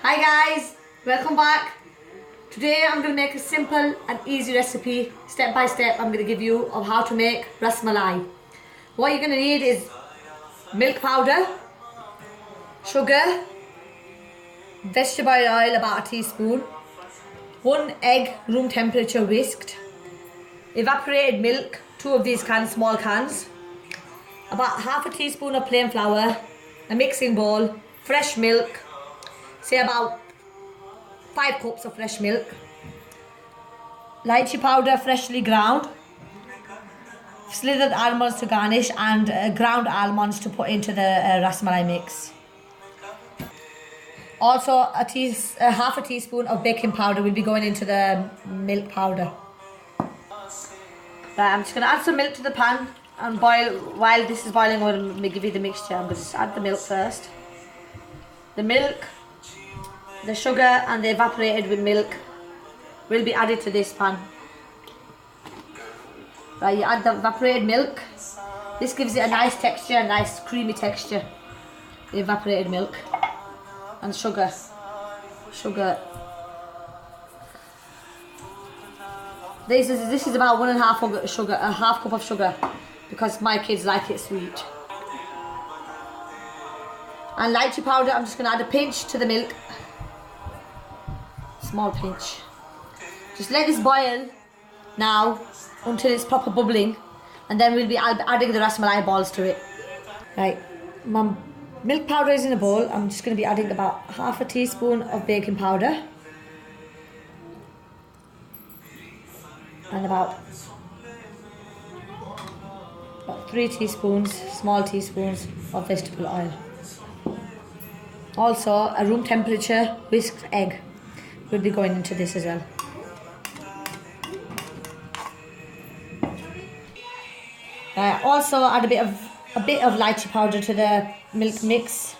Hi guys, welcome back. Today I'm going to make a simple and easy recipe, step by step I'm going to give you of how to make Rasmalai. What you're going to need is milk powder, sugar, vegetable oil about a teaspoon, 1 egg room temperature whisked, evaporated milk, 2 of these cans, small cans, about half a teaspoon of plain flour, a mixing bowl, fresh milk, say about 5 cups of fresh milk, lychee powder freshly ground, slithered almonds to garnish, and ground almonds to put into the Rasmalai mix. Also half a teaspoon of baking powder will be going into the milk powder. Right, I'm just going to add some milk to the pan and boil. While this is boiling, I'm going to give you the mixture. I'm going to just add the milk first. The milk, the sugar and the evaporated with milk will be added to this pan. Right, you add the evaporated milk. This gives it a nice texture, a nice creamy texture. The evaporated milk and sugar. This is about 1.5 sugar, a half cup of sugar, because my kids like it sweet. And lychee powder, I'm just going to add a pinch to the milk. Small pinch. Just let this boil now until it's proper bubbling, and then we'll be adding the Rasmalai balls to it. Right, my milk powder is in a bowl. I'm just going to be adding about half a teaspoon of baking powder and about 3 teaspoons, small teaspoons of vegetable oil. Also a room temperature whisked egg will be going into this as well. Also add a bit of lychee powder to the milk mix.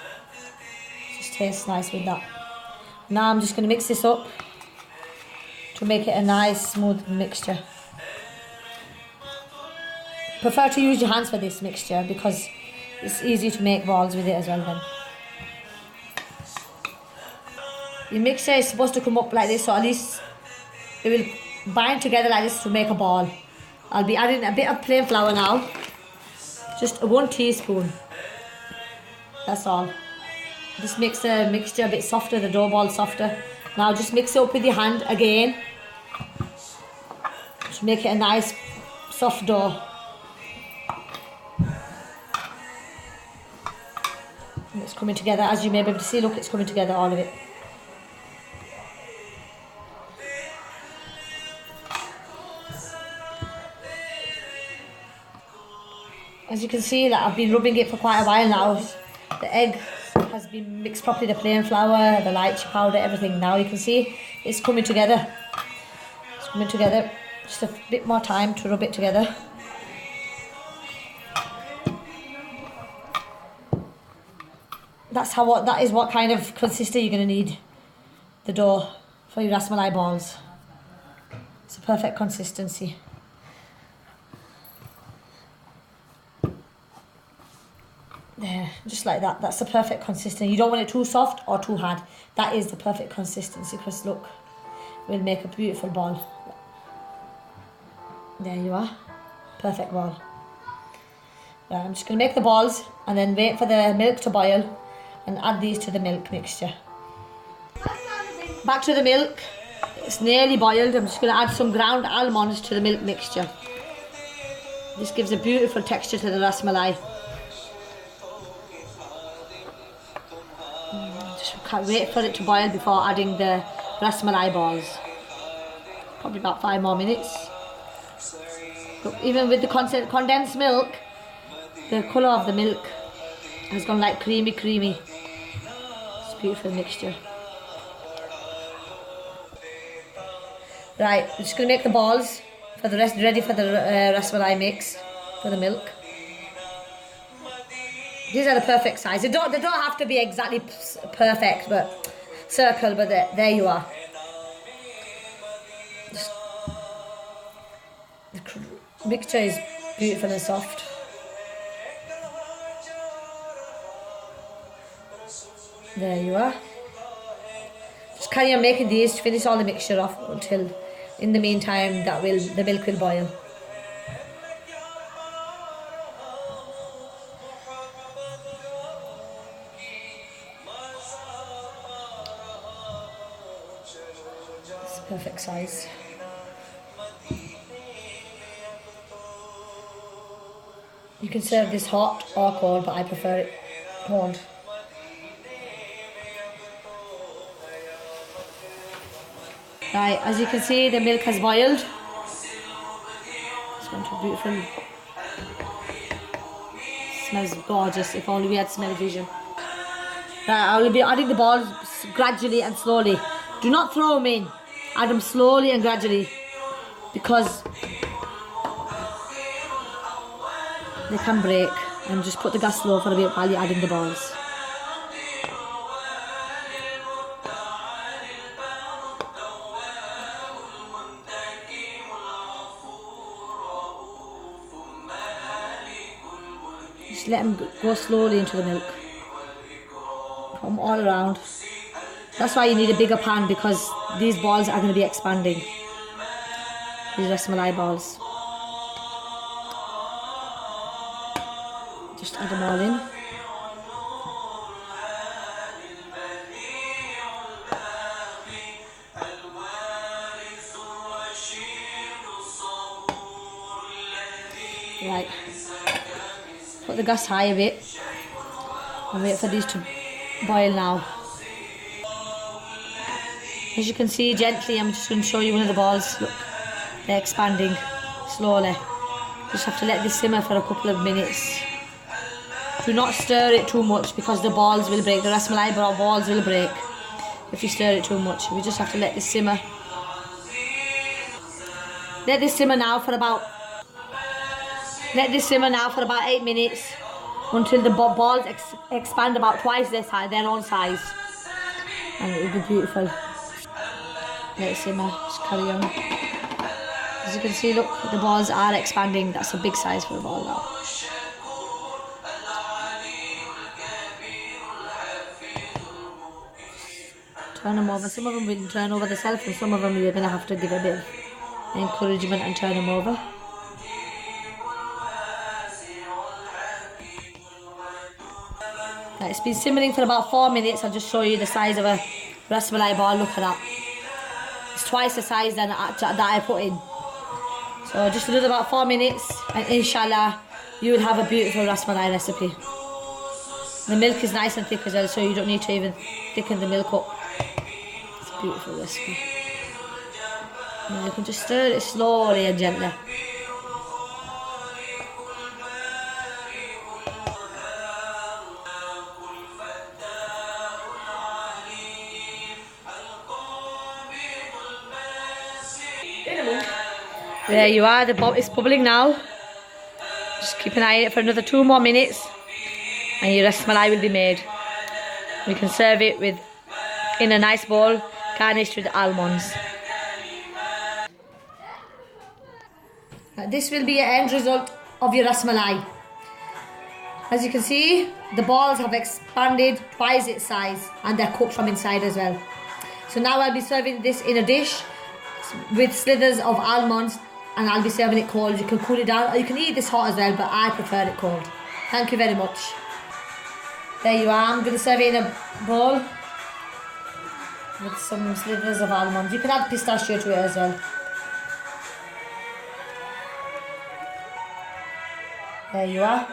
Just tastes nice with that. Now I'm just going to mix this up to make it a nice smooth mixture. Prefer to use your hands for this mixture because it's easy to make balls with it as well then. Your mixture is supposed to come up like this, so at least it will bind together like this to make a ball. I'll be adding a bit of plain flour now, just 1 teaspoon. That's all. This makes the mixture a bit softer, the dough ball softer. Now just mix it up with your hand again to make it a nice soft dough. And it's coming together, as you may be able to see. Look, it's coming together, all of it. As you can see, that I've been rubbing it for quite a while now. The egg has been mixed properly, the plain flour, the lychee powder, everything. Now you can see it's coming together. It's coming together. Just a bit more time to rub it together. That is what kind of consistency you're going to need the dough for your Rasmalai balls. It's a perfect consistency. There, just like that. That's the perfect consistency. You don't want it too soft or too hard. That is the perfect consistency, because look, we'll make a beautiful ball. There you are. Perfect ball. Right, I'm just going to make the balls and then wait for the milk to boil and add these to the milk mixture. Back to the milk. It's nearly boiled. I'm just going to add some ground almonds to the milk mixture. This gives a beautiful texture to the Rasmalai. Just can't wait for it to boil before adding the Rasmalai balls. Probably about 5 more minutes. Look, even with the condensed milk, the colour of the milk has gone like creamy. It's a beautiful mixture. Right, I'm just going to make the balls for the rest, ready for the Rasmalai mix for the milk. These are the perfect size. They don't have to be exactly perfect, but circle. But there you are. The mixture is beautiful and soft. There you are. just carry on making these to finish all the mixture off until, in the meantime, the milk will boil. It's the perfect size. You can serve this hot or cold, but I prefer it cold. Right, as you can see, the milk has boiled. It's going to be beautiful. Smells gorgeous. If only we had smell-o-vision. Right, I will be adding the balls gradually and slowly. Do not throw them in. Add them slowly and gradually, because they can break. And just put the gas low for a bit while you're adding the balls. Just let them go slowly into the milk. Put them all around. That's why you need a bigger pan, because these balls are going to be expanding. These Rasmalai balls. Just add them all in. Right. Put the gas high a bit and wait for these to boil now. As you can see, gently, I'm just going to show you one of the balls. Look, they're expanding slowly. Just have to let this simmer for a couple of minutes. Do not stir it too much, because the balls will break. The Rasmalai balls will break if you stir it too much. We just have to let this simmer. Let this simmer now for about 8 minutes, until the balls expand about twice their own size, and it will be beautiful. Let it simmer, just carry on. As you can see, look, the balls are expanding. That's a big size for a ball now. Turn them over. Some of them will turn over themselves, and some of them you're going to have to give a bit of encouragement and turn them over. It's been simmering for about 4 minutes. I'll just show you the size of a Rasmalai ball. Look at that. It's twice the size that I put in. So just another about 4 minutes, and inshallah you will have a beautiful Rasmalai recipe. The milk is nice and thick as well, so you don't need to even thicken the milk up. It's a beautiful recipe. Now you can just stir it slowly and gently. There you are, it's bubbling now. Just keep an eye on it for another 2 more minutes, and your Rasmalai will be made. You can serve it in a nice bowl, garnished with almonds. This will be an end result of your Rasmalai. As you can see, the balls have expanded twice its size, and they're cooked from inside as well. So now I'll be serving this in a dish with slithers of almonds, and I'll be serving it cold. You can cool it down, or you can eat this hot as well, but I prefer it cold. Thank you very much. There you are. I'm going to serve it in a bowl with some slithers of almonds. You can add pistachio to it as well. There you are.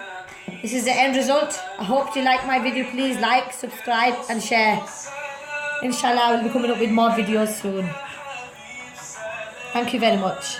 This is the end result. I hope you like my video. Please like, subscribe and share. Inshallah, I will be coming up with more videos soon. Thank you very much.